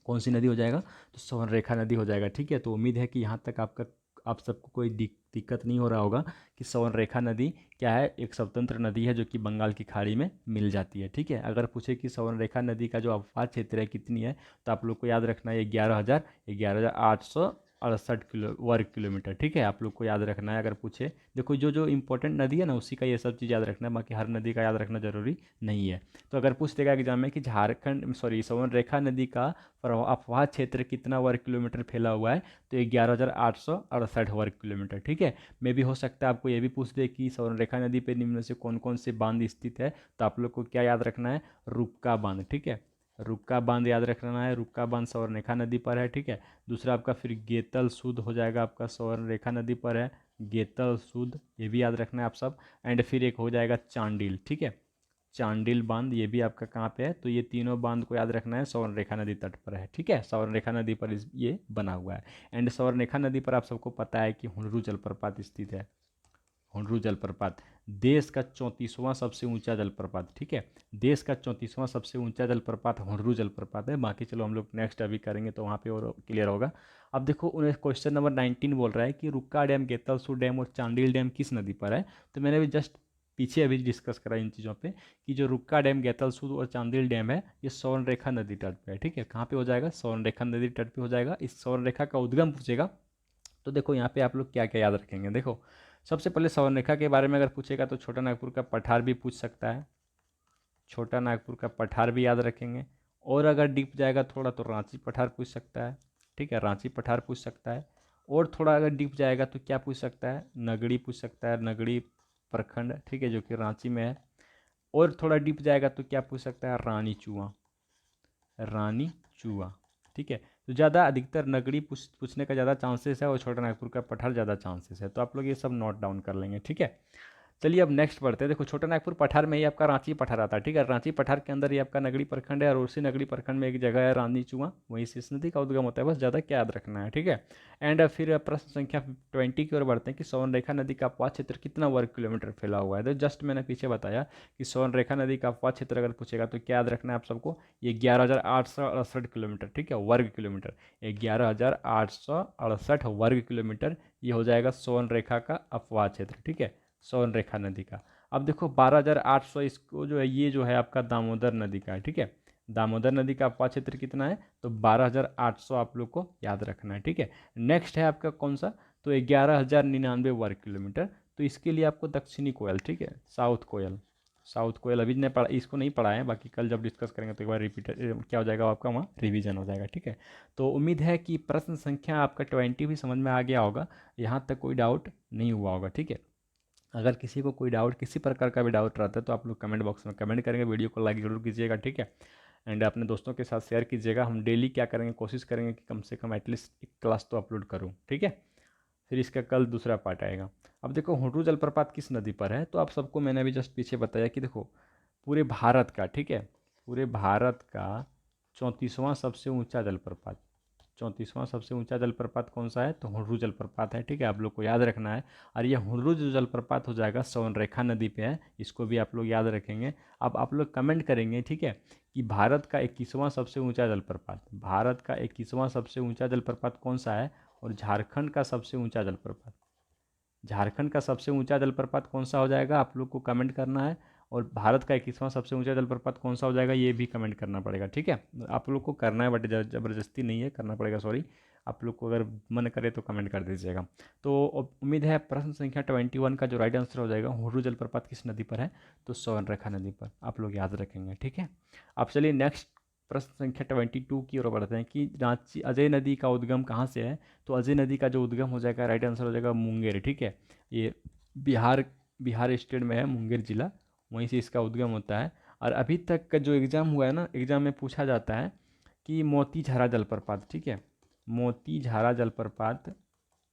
कौन सी नदी हो जाएगा, तो स्वर्णरेखा नदी हो जाएगा। ठीक है, तो उम्मीद है कि यहाँ तक आपका आप सबको कोई दिक्कत नहीं हो रहा होगा कि स्वर्णरेखा नदी क्या है, एक स्वतंत्र नदी है जो कि बंगाल की खाड़ी में मिल जाती है। ठीक है, अगर पूछे कि स्वर्णरेखा नदी का जो अवपात क्षेत्र है कितनी है, तो आप लोग को याद रखना है 11,868 वर्ग किलोमीटर। ठीक है, आप लोग को याद रखना है अगर पूछे। देखो जो जो इंपॉर्टेंट नदी है ना उसी का ये सब चीज़ याद रखना है, बाकी हर नदी का याद रखना जरूरी नहीं है। तो अगर पूछ देगा एग्जाम में कि झारखंड सॉरी स्वर्णरेखा नदी का अफवाह क्षेत्र कितना वर्ग किलोमीटर फैला हुआ है, तो 11,868 वर्ग किलोमीटर। ठीक है, मे भी हो सकता है आपको ये भी पूछ दे कि स्वर्णरेखा नदी पे निम्न में से कौन कौन से बांध स्थित है, तो आप लोग को क्या याद रखना है, रुक्का बांध। ठीक है, रुक्का बांध याद रखना है, रुक्का बांध स्वर्णरेखा नदी पर है। ठीक है, दूसरा आपका फिर गेतल सूद हो जाएगा आपका स्वर्णरेखा नदी पर है, गेतल सूद ये भी याद रखना है आप सब। एंड फिर एक हो जाएगा चांडिल। ठीक है, चांडिल बांध ये भी आपका कहाँ पे है, तो ये तीनों बांध को याद रखना है, स्वर्णरेखा नदी तट पर है। ठीक है, स्वर्णरेखा नदी पर ये बना हुआ है। एंड स्वर्णरेखा नदी पर आप सबको पता है कि हुंडरू जलप्रपात स्थित है। हुंडरू जलप्रपात देश का 34वां सबसे ऊंचा जलप्रपात। ठीक है, देश का 34वां सबसे ऊंचा जलप्रपात हुंडरू जलप्रपात है। बाकी चलो हम लोग नेक्स्ट अभी करेंगे तो वहाँ पे और क्लियर होगा। अब देखो उन्हें क्वेश्चन नंबर 19 बोल रहा है कि रुक्का डैम, गेतलसूर डैम और चांडिल डैम किस नदी पर है। तो मैंने भी जस्ट पीछे अभी डिस्कस करा इन चीज़ों पे कि जो रुक्का डैम, गेतलसूर और चांदिल डैम है ये स्वर्णरेखा नदी तट पे है। ठीक है, कहाँ पे हो जाएगा, स्वर्णरेखा नदी तट पे हो जाएगा। इस स्वर्णरेखा का उद्गम पूछेगा तो देखो यहाँ पे आप लोग क्या क्या याद रखेंगे। देखो सबसे पहले स्वर्णरेखा के बारे में अगर पूछेगा तो छोटा नागपुर का पठार भी पूछ सकता है, छोटा नागपुर का पठार भी याद रखेंगे। और अगर डीप जाएगा थोड़ा तो रांची पठार पूछ सकता है। ठीक है, रांची पठार पूछ सकता है। और थोड़ा अगर डीप जाएगा तो क्या पूछ सकता है, नगड़ी पूछ सकता है, नगड़ी प्रखंड। ठीक है, जो कि रांची में है। और थोड़ा डीप जाएगा तो क्या पूछ सकता है, रानी चुआ, रानी चुआ। ठीक है, तो ज़्यादा अधिकतर नगड़ी पूछने का ज़्यादा चांसेस है और छोटा नागपुर का पठार ज़्यादा चांसेस है, तो आप लोग ये सब नोट डाउन कर लेंगे। ठीक है, चलिए अब नेक्स्ट बढ़ते हैं। देखो छोटा नागपुर पठार में ही आपका रांची पठार आता है। ठीक है, रांची पठार के अंदर ही आपका नगड़ी प्रखंड है और उसी नगड़ी प्रखंड में एक जगह है रानी चुआ, वहीं से इस नदी का उद्गम होता है। बस ज़्यादा क्या याद रखना है। ठीक है, एंड फिर प्रश्न संख्या 20 की ओर बढ़ते हैं कि स्वर्णरेखा नदी का अपवाह क्षेत्र कितना वर्ग किलोमीटर फैला हुआ है। तो जस्ट मैंने पीछे बताया कि स्वर्णरेखा नदी का अपवाह क्षेत्र अगर पूछेगा तो क्या याद रखना है आप सबको, ये 11,868 किलोमीटर। ठीक है, वर्ग किलोमीटर 11,868 वर्ग किलोमीटर ये हो जाएगा स्वर्णरेखा का अपवाह क्षेत्र। ठीक है, स्वर्णरेखा नदी का। अब देखो 12,800 इसको जो है ये जो है आपका दामोदर नदी का है। ठीक है, दामोदर नदी का अपवाह क्षेत्र कितना है, तो 12,800 आप लोग को याद रखना है। ठीक है, नेक्स्ट है आपका कौन सा, तो 11,099 वर्ग किलोमीटर। तो इसके लिए आपको दक्षिणी कोयल, ठीक है, साउथ कोयल, साउथ कोयल अभी नहीं पढ़ा, इसको नहीं पढ़ा है, बाकी कल जब डिस्कस करेंगे तो एक बार रिपीट क्या हो जाएगा आपका वहाँ रिवीजन हो जाएगा। ठीक है, तो उम्मीद है कि प्रश्न संख्या आपका 20 भी समझ में आ गया होगा, यहाँ तक कोई डाउट नहीं हुआ होगा। ठीक है, अगर किसी को कोई डाउट किसी प्रकार का भी डाउट रहता है तो आप लोग कमेंट बॉक्स में कमेंट करेंगे, वीडियो को लाइक जरूर कीजिएगा। ठीक है, एंड अपने दोस्तों के साथ शेयर कीजिएगा। हम डेली क्या करेंगे, कोशिश करेंगे कि कम से कम एटलीस्ट एक क्लास तो अपलोड करूँ। ठीक है, फिर इसका कल दूसरा पार्ट आएगा। अब देखो हुडरू जलप्रपात किस नदी पर है, तो आप सबको मैंने अभी जस्ट पीछे बताया कि देखो पूरे भारत का, ठीक है, पूरे भारत का 34वां सबसे ऊंचा जलप्रपात, 34वां सबसे ऊंचा जलप्रपात कौन सा है, तो हुडरू जलप्रपात है। ठीक है, आप लोग को याद रखना है। और ये हुडरू जो जलप्रपात हो जाएगा स्वर्णरेखा नदी पे है, इसको भी आप लोग याद रखेंगे। अब आप लोग कमेंट करेंगे, ठीक है, कि भारत का 21वां सबसे ऊंचा जलप्रपात, भारत का 21वां सबसे ऊंचा जलप्रपात कौन सा है, और झारखंड का सबसे ऊंचा जलप्रपात, झारखंड का सबसे ऊंचा जलप्रपात कौन सा हो जाएगा, आप लोग को कमेंट करना है। और भारत का 21वां सबसे ऊंचा जलप्रपात कौन सा हो जाएगा ये भी कमेंट करना पड़ेगा, ठीक है। आप लोग को करना है बट ज़बरदस्ती नहीं है, करना पड़ेगा, सॉरी। आप लोग को अगर मन करे तो कमेंट कर दीजिएगा। तो उम्मीद है प्रश्न संख्या 21 का जो राइट आंसर हो जाएगा, हुडू जलप्रपात किस नदी पर है, तो स्वर्णरेखा नदी पर, आप लोग याद रखेंगे, ठीक है। अब चलिए नेक्स्ट प्रश्न संख्या 22 की ओर बढ़ते हैं कि रांची अजय नदी का उद्गम कहाँ से है। तो अजय नदी का जो उद्गम हो जाएगा, राइट आंसर हो जाएगा मुंगेर, ठीक है। ये बिहार बिहार स्टेट में है, मुंगेर जिला, वहीं से इसका उद्गम होता है। और अभी तक का जो एग्ज़ाम हुआ है ना, एग्ज़ाम में पूछा जाता है कि मोतीझारा जलप्रपात, ठीक है, मोतीझारा जलप्रपात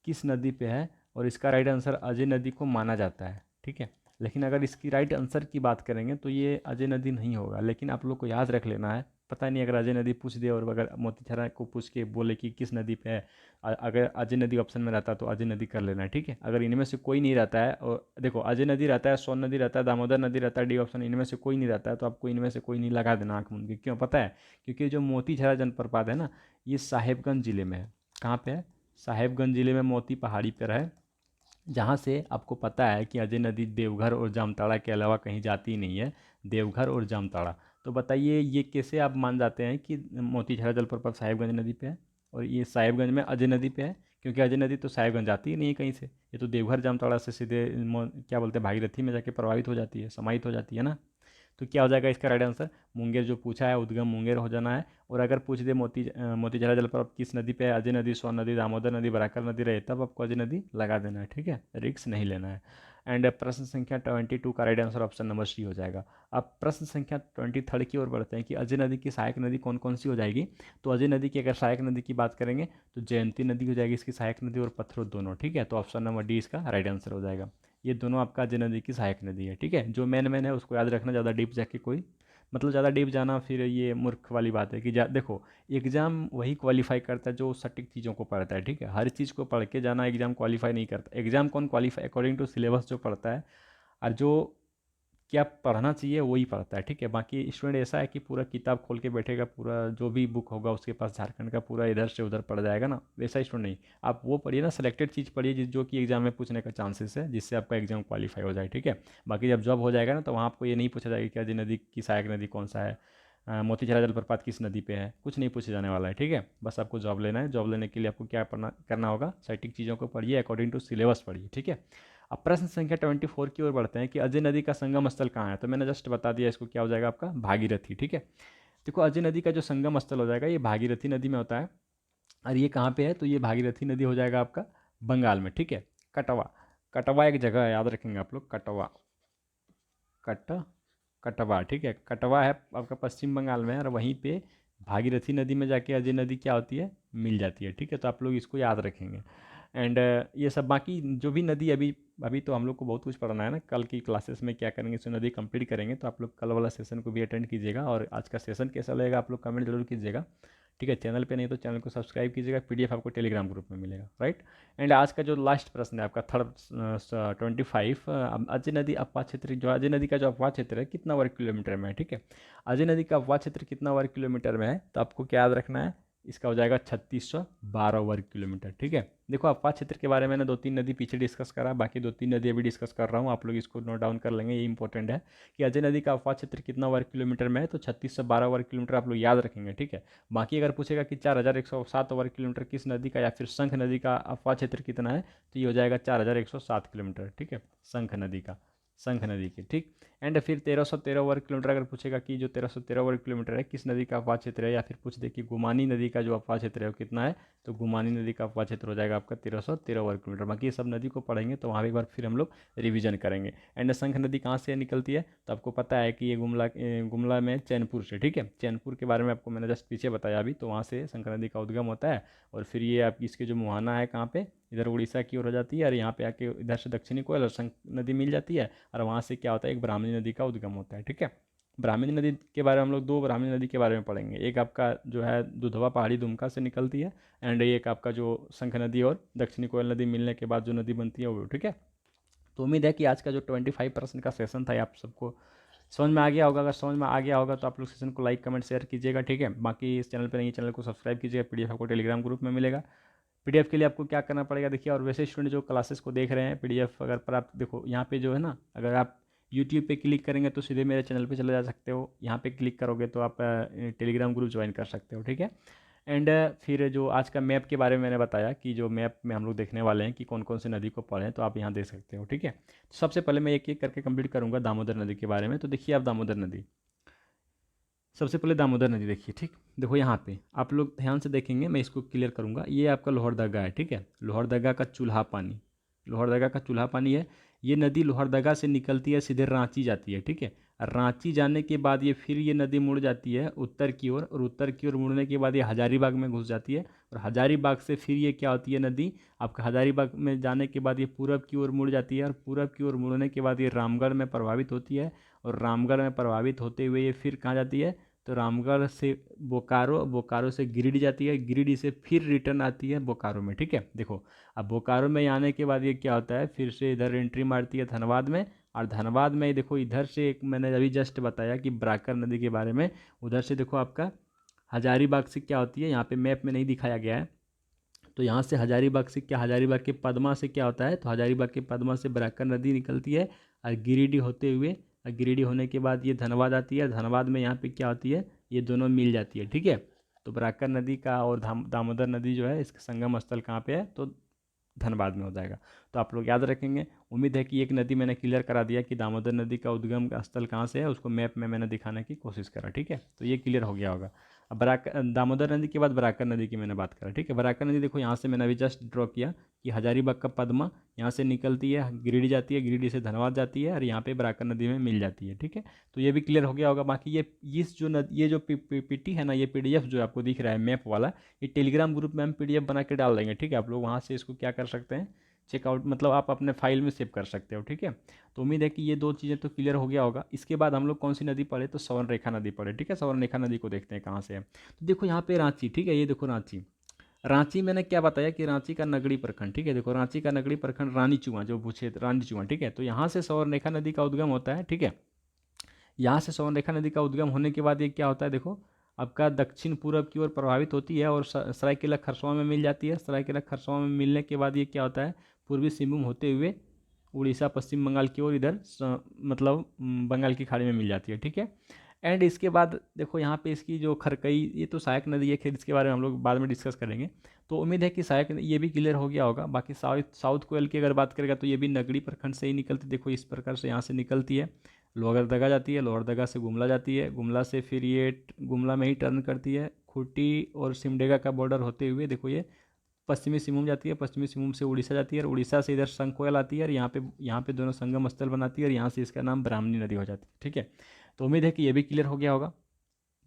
किस नदी पे है, और इसका राइट आंसर अजय नदी को माना जाता है, ठीक है। लेकिन अगर इसकी राइट आंसर की बात करेंगे तो ये अजय नदी नहीं होगा, लेकिन आप लोग को याद रख लेना है। पता नहीं अगर अजय नदी पूछ दे और अगर मोतीझारा को पूछ के बोले कि किस नदी पे है, अगर अजय नदी ऑप्शन में रहता है तो अजय नदी कर लेना है, ठीक है। अगर इनमें से कोई नहीं रहता है, और देखो अजय नदी रहता है, सोन नदी रहता है, दामोदर नदी रहता है, डी ऑप्शन, इनमें से कोई नहीं रहता है, तो आपको इनमें से कोई नहीं लगा देना आँख मूंद के। क्यों पता है? क्योंकि जो मोतीझारा जलप्रपात है ना, ये साहेबगंज ज़िले में है। कहाँ पे है? साहेबगंज ज़िले में मोती पहाड़ी पर है, जहाँ से आपको पता है कि अजय नदी देवघर और जामताड़ा के अलावा कहीं जाती ही नहीं है, देवघर और जामताड़ा। तो बताइए ये कैसे आप मान जाते हैं कि मोतीझारा जलप्रपात साहिबगंज नदी पे है और ये साहिबगंज में अजय नदी पे है? क्योंकि अजय नदी तो साहिबगंज जाती ही नहीं है कहीं से, ये तो देवघर जामताड़ा से सीधे क्या बोलते हैं, भागीरथी में जाके प्रभावित हो जाती है, समाहित हो जाती है ना। तो क्या हो जाएगा इसका राइट आंसर? मुंगेर जो पूछा है, उद्गम मुंगेर हो जाना है। और अगर पूछ दे मोतीझारा जलप्रपात किस नदी पे है, अजय नदी, सोन नदी, दामोदर नदी, बराकर नदी रहे, तब आपको अजय नदी लगा देना है, ठीक है, रिक्स नहीं लेना है। एंड प्रश्न संख्या 22 का right answer option number C हो जाएगा। अब प्रश्न संख्या 23 की ओर बढ़ते हैं कि अजय नदी की सहायक नदी कौन कौन सी हो जाएगी। तो अजय नदी की अगर सहायक नदी की बात करेंगे तो जयंती नदी हो जाएगी इसकी सहायक नदी, और पथरोट दोनों, ठीक है। तो ऑप्शन नंबर डी इसका राइट आंसर हो जाएगा। ये दोनों आपका अजय नदी की सहायक नदी है, ठीक है। जो मेन है उसको याद रखना, ज़्यादा डीप जाके कोई मतलब ज़्यादा डीप जाना फिर ये मूर्ख वाली बात है कि देखो एग्ज़ाम वही क्वालिफाई करता है जो सटीक चीज़ों को पढ़ता है, ठीक है। हर चीज़ को पढ़ के जाना एग्ज़ाम क्वालिफाई नहीं करता। एग्ज़ाम कौन क्वालिफाई? अकॉर्डिंग टू सिलेबस जो पढ़ता है और जो क्या पढ़ना चाहिए वही पढ़ता है, ठीक है। बाकी स्टूडेंट ऐसा है कि पूरा किताब खोल के बैठेगा, पूरा जो भी बुक होगा उसके पास झारखंड का पूरा इधर से उधर पढ़ जाएगा ना, वैसा स्टूडेंट नहीं। आप वो पढ़िए ना, सेलेक्टेड चीज़ पढ़िए जो कि एग्जाम में पूछने का चांसेस है, जिससे आपका एग्जाम क्वालिफाई हो जाए, ठीक है। बाकी जब जॉब हो जाएगा ना तो वहाँ आपको ये नहीं पूछा जाएगा कि अजय नदी की सहायक नदी कौन सा है, मोतीझारा जलप्रपात किस नदी पे है, कुछ नहीं पूछे जाने वाला है, ठीक है। बस आपको जॉब लेना है। जॉब लेने के लिए आपको क्या करना होगा, सटीक चीज़ों को पढ़िए, अकॉर्डिंग टू सिलेबस पढ़िए, ठीक है। अब प्रश्न संख्या 24 की ओर बढ़ते हैं कि अजय नदी का संगम स्थल कहाँ है। तो मैंने जस्ट बता दिया इसको, क्या हो जाएगा आपका भागीरथी, ठीक है। देखो अजय नदी का जो संगम स्थल हो जाएगा ये भागीरथी नदी में होता है। और ये कहाँ पे है? तो ये भागीरथी नदी हो जाएगा आपका बंगाल में, ठीक है। कटवा, कटवा एक जगह है, याद रखेंगे आप लोग, कटवा, कट कटवा, ठीक है। कटवा है आपका पश्चिम बंगाल में है, और वहीं पे भागीरथी नदी में जाके अजय नदी क्या होती है, मिल जाती है, ठीक है। तो आप लोग इसको याद रखेंगे। एंड ये सब बाकी जो भी नदी अभी अभी तो हम लोग को बहुत कुछ पढ़ना है ना, कल की क्लासेस में क्या करेंगे, सो नदी कंप्लीट करेंगे। तो आप लोग कल वाला सेशन को भी अटेंड कीजिएगा, और आज का सेशन कैसा लगेगा आप लोग कमेंट जरूर कीजिएगा, ठीक है। चैनल पे नहीं तो चैनल को सब्सक्राइब कीजिएगा, पीडीएफ आपको टेलीग्राम ग्रुप में मिलेगा, राइट। एंड आज का जो लास्ट प्रश्न है आपका थर्ड 25, अजय नदी अपवाह क्षेत्र, जो अजय नदी का जो अपवाह क्षेत्र है कितना वर्ग किलोमीटर में है, ठीक है। अजय नदी का अपवाह क्षेत्र कितना वर्ग किलोमीटर में है, तो आपको क्या याद रखना है, इसका हो जाएगा 3612 वर्ग किलोमीटर, ठीक है। देखो अपवाह क्षेत्र के बारे में मैंने 2-3 नदी पीछे डिस्कस करा, बाकी 2-3 नदी अभी डिस्कस कर रहा हूँ, आप लोग इसको नोट डाउन कर लेंगे, ये इंपॉर्टेंट है कि अजय नदी का अपवाह क्षेत्र कितना वर्ग किलोमीटर में है। तो 3612 वर्ग किलोमीटर आप लोग याद रखेंगे, ठीक है। बाकी अगर पूछेगा कि 4107 वर्ग किलोमीटर किस नदी का या फिर शंख नदी का अपवाह क्षेत्र कितना है, तो ये हो जाएगा 4107 किलोमीटर, ठीक है, शंख नदी का, शंख नदी के, ठीक। एंड फिर 1313 वर्ग किलोमीटर अगर पूछेगा कि जो 1313 वर्ग किलोमीटर है किस नदी का अपवाह क्षेत्र है, या फिर पूछ दे कि गुमानी नदी का जो अपवाह क्षेत्र है वो कितना है, तो गुमानी नदी का अपवाह क्षेत्र हो जाएगा आपका 1313 वर्ग किलोमीटर। बाकी ये सब नदी को पढ़ेंगे तो वहाँ भी एक बार फिर हम लोग रिवीजन करेंगे। एंड शंख नदी कहाँ से निकलती है, तो आपको पता है कि ये गुमला में चैनपुर से, ठीक है। चैनपुर के बारे में आपको मैंने जस्ट पीछे बताया अभी, तो वहाँ से शंख नदी का उद्गम होता है। और फिर ये आप इसके जो मुहाना है कहाँ पे, इधर उड़ीसा की ओर हो जाती है, और यहाँ पे आके इधर से दक्षिणी कोयल और शंख नदी मिल जाती है, और वहाँ से क्या होता है, एक ब्राह्मणी नदी का उद्गम होता है, ठीक है। ब्राह्मणी नदी के बारे में हम लोग 2 ब्राह्मणी नदी के बारे में पढ़ेंगे, एक आपका जो है दुधवा पहाड़ी दुमका से निकलती है, एंड एक आपका जो शंख नदी और दक्षिणी कोयल नदी मिलने के बाद जो नदी बनती है वो, ठीक है। तो उम्मीद है कि आज का जो 25% का सेशन था आप सबको समझ में आ गया होगा। अगर समझ में आ गया होगा तो आप लोग सेशन को लाइक कमेंट शेयर कीजिएगा, ठीक है। बाकी इस चैनल पर नहीं, चैनल को सब्सक्राइब कीजिएगा, पीडीएफ आपको टेलीग्राम ग्रुप में मिलेगा। पीडीएफ के लिए आपको क्या करना पड़ेगा, देखिए, और वैसे स्टूडेंट जो क्लासेस को देख रहे हैं, पीडीएफ अगर पर आप देखो यहाँ पे जो है ना, अगर आप यूट्यूब पे क्लिक करेंगे तो सीधे मेरे चैनल पे चले जा सकते हो। यहाँ पे क्लिक करोगे तो आप टेलीग्राम ग्रुप ज्वाइन कर सकते हो, ठीक है। एंड फिर जो आज का मैप के बारे में मैंने बताया कि जो मैप में हम लोग देखने वाले हैं कि कौन कौन सी नदी को पढ़ें, तो आप यहाँ देख सकते हो, ठीक है। तो सबसे पहले मैं एक एक करके कंप्लीट करूँगा दामोदर नदी के बारे में। तो देखिए आप दामोदर नदी, सबसे पहले दामोदर नदी देखिए, ठीक। देखो यहाँ पे आप लोग ध्यान से देखेंगे, मैं इसको क्लियर करूँगा। ये आपका लोहरदगा है, ठीक है। लोहरदगा का चूल्हा पानी, लोहरदगा का चूल्हा पानी है। ये नदी लोहरदगा से निकलती है, सीधे रांची जाती है, ठीक है। और रांची जाने के बाद ये फिर ये नदी मुड़ जाती है उत्तर की ओर, और उत्तर की ओर मुड़ने के बाद ये हजारीबाग में घुस जाती है। और हजारीबाग से फिर ये क्या होती है नदी, आपका हजारीबाग में जाने के बाद ये पूरब की ओर मुड़ जाती है, और पूरब की ओर मुड़ने के बाद ये रामगढ़ में प्रभावित होती है। और रामगढ़ में प्रभावित होते हुए ये फिर कहाँ जाती है, तो रामगढ़ से बोकारो, बोकारो से गिरिडीह जाती है, गिरिडीह से फिर रिटर्न आती है बोकारो में, ठीक है। देखो अब बोकारो में आने के बाद ये क्या होता है, फिर से इधर एंट्री मारती है धनबाद में। और धनबाद में देखो इधर से एक मैंने अभी जस्ट बताया कि बराकर नदी के बारे में, उधर से देखो आपका हजारीबाग से क्या होती है, यहाँ पे मैप में नहीं दिखाया गया है। तो यहाँ से हजारीबाग से क्या, हजारीबाग के पद्मा से क्या होता है, तो हजारीबाग के पद्मा से बराकर नदी निकलती है और गिरिडीह होते हुए, और गिरिडीह होने के बाद ये धनबाद आती है। धनबाद में यहाँ पे क्या होती है, ये दोनों मिल जाती है, ठीक है। तो बराकर नदी का और दामोदर नदी जो है इसका संगम स्थल कहाँ पे है, तो धनबाद में हो जाएगा। तो आप लोग याद रखेंगे। उम्मीद है कि एक नदी मैंने क्लियर करा दिया कि दामोदर नदी का उद्गम स्थल कहाँ से है, उसको मैप में मैंने दिखाने की कोशिश करा, ठीक है। तो ये क्लियर हो गया होगा। अब दामोदर नदी के बाद बराकर नदी की मैंने बात करा, ठीक है। बराकर नदी देखो यहाँ से मैंने अभी जस्ट ड्रॉ किया कि हजारीबाग का पद्मा यहाँ से निकलती है, गिरिडीह जाती है, गिरिडीह से धनबाद जाती है, और यहाँ पे बराकर नदी में मिल जाती है, ठीक है। तो ये भी क्लियर हो गया होगा। बाकी ये इस जो ये जो पीटी है ना, ये पीडीएफ जो आपको दिख रहा है मैप वाला, ये टेलीग्राम ग्रुप में हम पीडीएफ बना के डाल देंगे, ठीक है। आप लोग वहाँ से इसको क्या कर सकते हैं, चेकआउट, मतलब आप अपने फाइल में सेव कर सकते हो, ठीक है। तो उम्मीद है कि ये दो चीज़ें तो क्लियर हो गया होगा। इसके बाद हम लोग कौन सी नदी पढ़े, तो सवर्ण रेखा नदी पढ़े, ठीक है। सवर्ण रेखा नदी को देखते हैं कहाँ से है। तो देखो यहाँ पे रांची, ठीक है। ये देखो रांची, रांची मैंने क्या बताया कि रांची का नगड़ी प्रखंड, ठीक है। देखो रांची का नगड़ी प्रखंड रानी चुआ जो पूछे, रानी चुआ, ठीक है। तो यहाँ से सवर्ण रेखा नदी का उद्गम होता है, ठीक है। यहाँ से सवर्ण रेखा नदी का उद्गम होने के बाद ये क्या होता है, देखो आपका दक्षिण पूरब की ओर प्रभावित होती है और सरायकेला खरसावां में मिल जाती है। सरायकेला खरसावां में मिलने के बाद ये क्या होता है, पूर्वी सिंहभूम होते हुए उड़ीसा पश्चिम बंगाल की ओर इधर मतलब बंगाल की खाड़ी में मिल जाती है, ठीक है। एंड इसके बाद देखो यहाँ पे इसकी जो खरकई, ये तो सहायक नदी है, खैर इसके बारे में हम लोग बाद में डिस्कस करेंगे। तो उम्मीद है कि सहायक ये भी क्लियर हो गया होगा। बाकी साउथ कोयल की अगर बात करेगा तो ये भी नगड़ी प्रखंड से ही निकलती, देखो इस प्रकार से यहाँ से निकलती है, लोहरदगा जाती है, लोहरदगा से गुमला जाती है, गुमला से फिर ये गुमला में ही टर्न करती है, खूंटी और सिमडेगा का बॉर्डर होते हुए देखो ये पश्चिमी सिंहभूम जाती है, पश्चिमी सिंहभूम से उड़ीसा जाती है, और उड़ीसा से इधर संकोयल आती है, और यहाँ पे दोनों संगम स्थल बनाती है, और यहाँ से इसका नाम ब्राह्मणी नदी हो जाती है, ठीक है। तो उम्मीद है कि ये भी क्लियर हो गया होगा।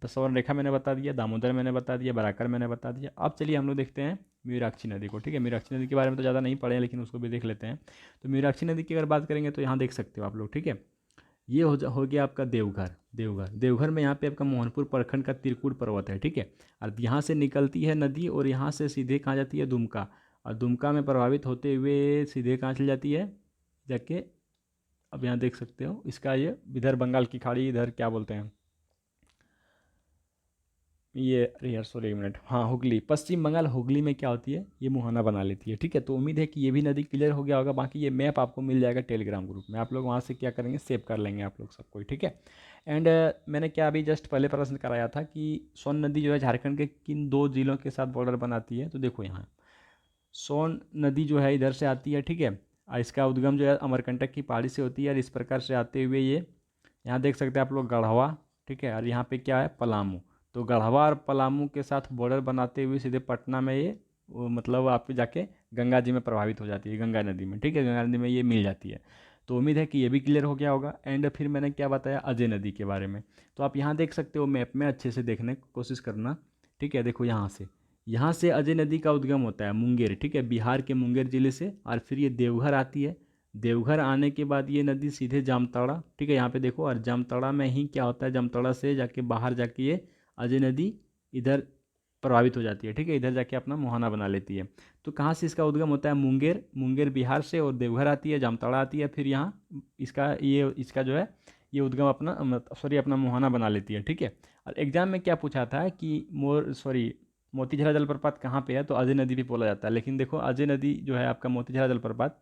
तो सवर्ण रेखा मैंने बता दिया, दामोदर मैंने बता दिया, बराकर मैंने बता दिया। अब चलिए हम लोग देखते हैं मीराक्षी नदी को, ठीक है। मीराक्षी नदी के बारे में तो ज़्यादा नहीं पढ़े हैं, लेकिन उसको भी देख लेते हैं। तो मीराक्षी नदी की अगर बात करेंगे तो यहाँ देख सकते हो आप लोग, ठीक है। ये हो गया आपका देवघर, देवघर में यहाँ पे आपका मोहनपुर प्रखंड का त्रिकूट पर्वत है, ठीक है। और यहाँ से निकलती है नदी और यहाँ से सीधे कहाँ जाती है, दुमका, और दुमका में प्रभावित होते हुए सीधे कहाँ चली जाती है जाके, अब यहाँ देख सकते हो इसका ये इधर बंगाल की खाड़ी, इधर क्या बोलते हैं ये, अरे यार सॉरी एक मिनट, हाँ हुगली, पश्चिम बंगाल हुगली में क्या होती है, ये मुहाना बना लेती है, ठीक है। तो उम्मीद है कि ये भी नदी क्लियर हो गया होगा। बाकी ये मैप आपको मिल जाएगा टेलीग्राम ग्रुप में, आप लोग वहाँ से क्या करेंगे, सेव कर लेंगे आप लोग सबको, ठीक है। एंड मैंने क्या अभी जस्ट पहले प्रश्न कराया था कि सोन नदी जो है झारखंड के किन दो जिलों के साथ बॉर्डर बनाती है, तो देखो यहाँ सोन नदी जो है इधर से आती है, ठीक है। और इसका उद्गम जो है अमरकंटक की पहाड़ी से होती है, और इस प्रकार से आते हुए ये यहाँ देख सकते हैं आप लोग गढ़वा, ठीक है। और यहाँ पे क्या है, पलामू। तो गढ़वा और पलामू के साथ बॉर्डर बनाते हुए सीधे पटना में ये मतलब आप जाके गंगा जी में प्रभावित हो जाती है, गंगा नदी में, ठीक है। गंगा नदी में ये मिल जाती है। तो उम्मीद है कि ये भी क्लियर हो गया होगा। एंड फिर मैंने क्या बताया अजय नदी के बारे में, तो आप यहाँ देख सकते हो मैप में, अच्छे से देखने की कोशिश करना, ठीक है। देखो यहाँ से अजय नदी का उद्गम होता है मुंगेर, ठीक है, बिहार के मुंगेर जिले से, और फिर ये देवघर आती है। देवघर आने के बाद ये नदी सीधे जामताड़ा, ठीक है, यहाँ पे देखो, और जामताड़ा में ही क्या होता है, जामताड़ा से जाके बाहर जाके ये अजय नदी इधर प्रभावित हो जाती है, ठीक है, इधर जाके अपना मुहाना बना लेती है। तो कहाँ से इसका उद्गम होता है, मुंगेर, मुंगेर बिहार से, और देवघर आती है, जामताड़ा आती है, फिर यहाँ इसका जो है ये उद्गम अपना सॉरी अपना मुहाना बना लेती है, ठीक है। और एग्जाम में क्या पूछा था कि मोतीझरा जलप्रपात कहाँ पे है, तो अजय नदी भी बोला जाता है। लेकिन देखो अजय नदी जो है आपका मोतीझरा जलप्रपात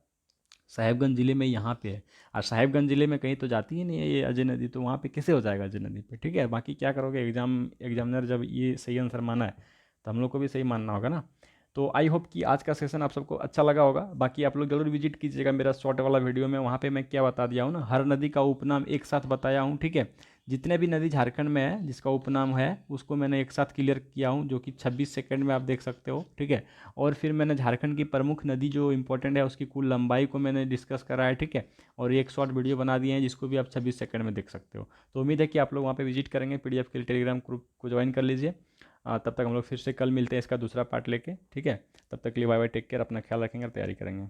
साहिबगंज ज़िले में यहाँ पे है। और साहिबगंज ज़िले में कहीं तो जाती ही नहीं है ये अजय नदी, तो वहाँ पे कैसे हो जाएगा अजय नदी पे, ठीक है। बाकी क्या करोगे, एग्जामिनर जब ये सही आंसर माना है तो हम लोग को भी सही मानना होगा ना। तो आई होप कि आज का सेशन आप सबको अच्छा लगा होगा। बाकी आप लोग जरूर विजिट कीजिएगा मेरा शॉर्ट वाला वीडियो में, वहाँ पे मैं क्या बता दिया हूँ ना, हर नदी का उपनाम एक साथ बताया हूँ, ठीक है। जितने भी नदी झारखंड में है जिसका उपनाम है उसको मैंने एक साथ क्लियर किया हूँ, जो कि 26 सेकंड में आप देख सकते हो, ठीक है। और फिर मैंने झारखंड की प्रमुख नदी जो इंपॉर्टेंट है उसकी कुल लंबाई को मैंने डिस्कस करा है, ठीक है। और ये एक शॉर्ट वीडियो बना दिए हैं जिसको भी आप 26 सेकंड में देख सकते हो। तो उम्मीद है कि आप लोग वहाँ पे विजिट करेंगे, पीडीएफ के लिए टेलीग्राम ग्रुप को ज्वाइन कर लीजिए। तब तक हम लोग फिर से कल मिलते हैं इसका दूसरा पार्ट लेके, ठीक है। तब तक के लिए बाय बाय, टेक केयर, अपना ख्याल रखेंगे और तैयारी करेंगे।